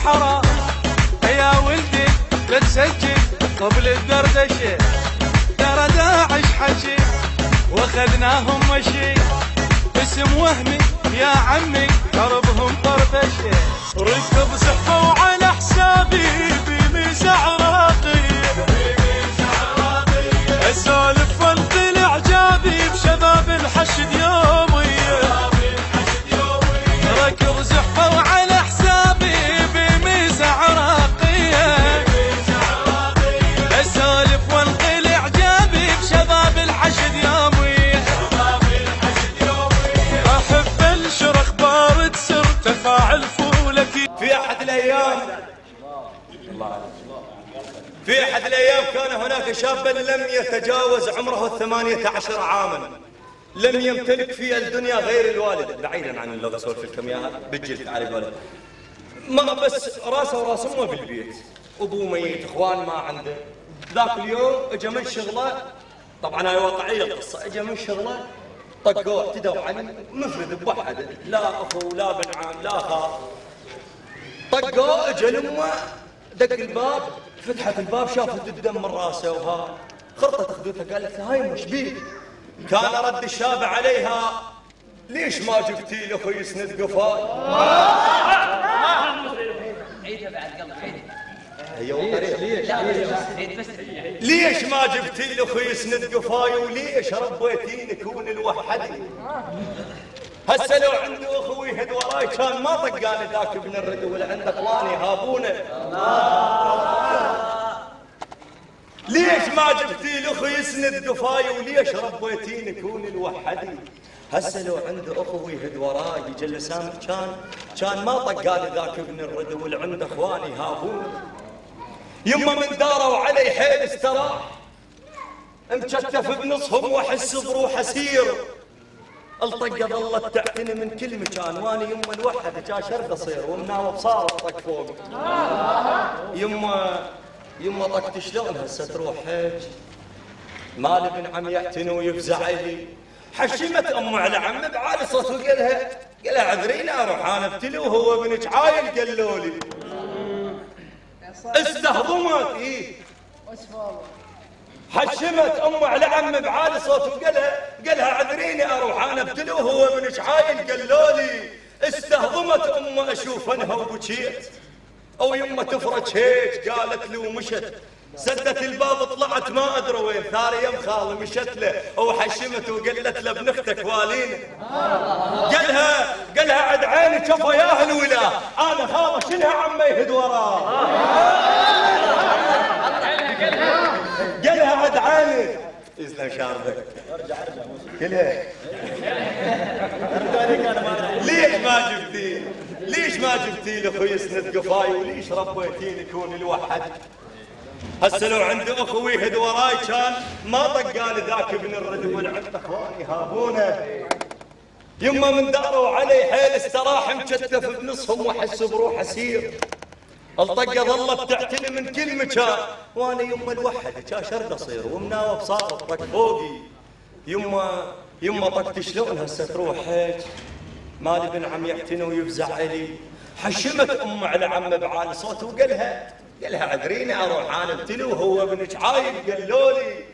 حرام يا ولدي لا تسجل قبل الدردشه، ترى داعش حكي واخذناهم مشي، اسم وهمي يا عمي دربهم طربشه، ركب زحفوا على حسابي بميزه عراقيه، اسولف والقي اعجابي بشباب الحشد يوميه، ركب زحفوا على حسابي بميزه عراقيه، اسولف والقي اعجابي بشباب الحشد يوميه، احب انشر اخبار تسر تفاعل فولك. في احد الايام كان هناك شابا لم يتجاوز عمره 18 عاما، لم يمتلك في الدنيا غير الوالد، بعيدا عن اللغه اسولف لكم اياها بالجلد على الولد، ما بس راسه وراس امه بالبيت، ابوه ميت، اخوان ما عنده. ذاك اليوم اجى من شغله، طبعا هاي واقعيه القصه، اجى من شغله طقوه اعتدوا عليه مفرد بوحده، لا اخو لا بن عم لا خال، طقوه اجى لامه دق الباب، فتحت الباب شافت الدم من راسه وها خرطت خدوته قالت له هاي مش بيك. كان رد الشاب عليها ليش ما جبتي له اخوي يسند قفاي؟ عيدها بعد قلب عيدها. ليش ما جبتي له اخوي يسند قفاي وليش ربيتيني كون الوحدي؟ هسه لو عنده اخوي يهد وراي كان ما طقاني ذاك ابن الرد، ولا عنده اخواني يهابونه. ليش ما جبتي له اخوي يسند قفاي وليش ربيتيني كون الوحدي؟ هسه لو عنده اخوي يهد وراي يجلسان كان ما طقاني ذاك ابن الرد، ولا عنده اخواني يهابونه. يما من داروا علي حيل استراح، مكتف بنصهم واحس بروح اسير، الطقه ظلت تعتني من كل مكان، واني يما الوحده جا شرد اصير ومناوب صار الطق فوقي. يما طقت شلون هسه تروح هيك؟ مال ابن عم يعتني ويفزع لي، حشمت امه على عمه بعالي صوت وقالها عذريني اروح انا ابتلي وهو ابنك عايل قالوا لي. استهضمت حشمت امه على عمه بعالي صوت وقالها عذريني اروح انا ابتلي وهو ابنك عايل قالوا لي. استهضمت امه اشوف انها وبكيت، او يمه تفرج هيك قالت لي ومشت، سدت الباب طلعت ما ادري وين، ثاني يوم خالي مشت له وحشمت وقالت له ابن اختك والينا. قالها عد عيني شوفوا يا الولا انا خاله شنها عمي يهد وراه. قالها عد عيني يسلم شاربك. قالها ليش ما جبتي لي اخوي يسند قفاي وليش ربيتيني كون الوحد؟ هسه لو عندي اخوي يهد وراي كان ما طقاني ذاك ابن الرد، ولا عند اخواني هابونه. يما من داروا علي حيل استراح مكتف بنصهم واحس بروح اسير، الطقه ظلت تعتني من كل مكان، وانا يما الوحده جا شرد اصير ومناوب صار الطق فوقي. يما طقت شلون هسه تروح هيك؟ مال ابن عم يعتني ويفزع علي، حشمت امه على عمه بعالي صوت وقالها عذريني اروح انا ابتلي وهو ابنك عايل قالوا لي.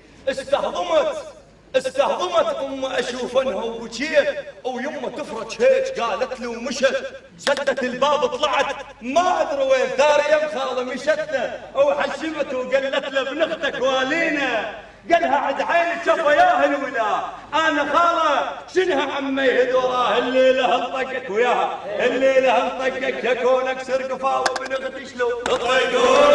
استهضمت امه اشوف انها وبكيت، ويمه تفرج هيك قالت لي ومشت، سدت الباب طلعت ما ادري وين، ثاني يوم خاله مشت له وحشمته وقالت له ابن اختك والينا. قالها عد عيني شوفوا يا الولا انا خاله شنها عمي يهد وراه، الليله انطقك وياها الليله انطقك يكون اكسر قفاه وابن اختي شلون تطيقون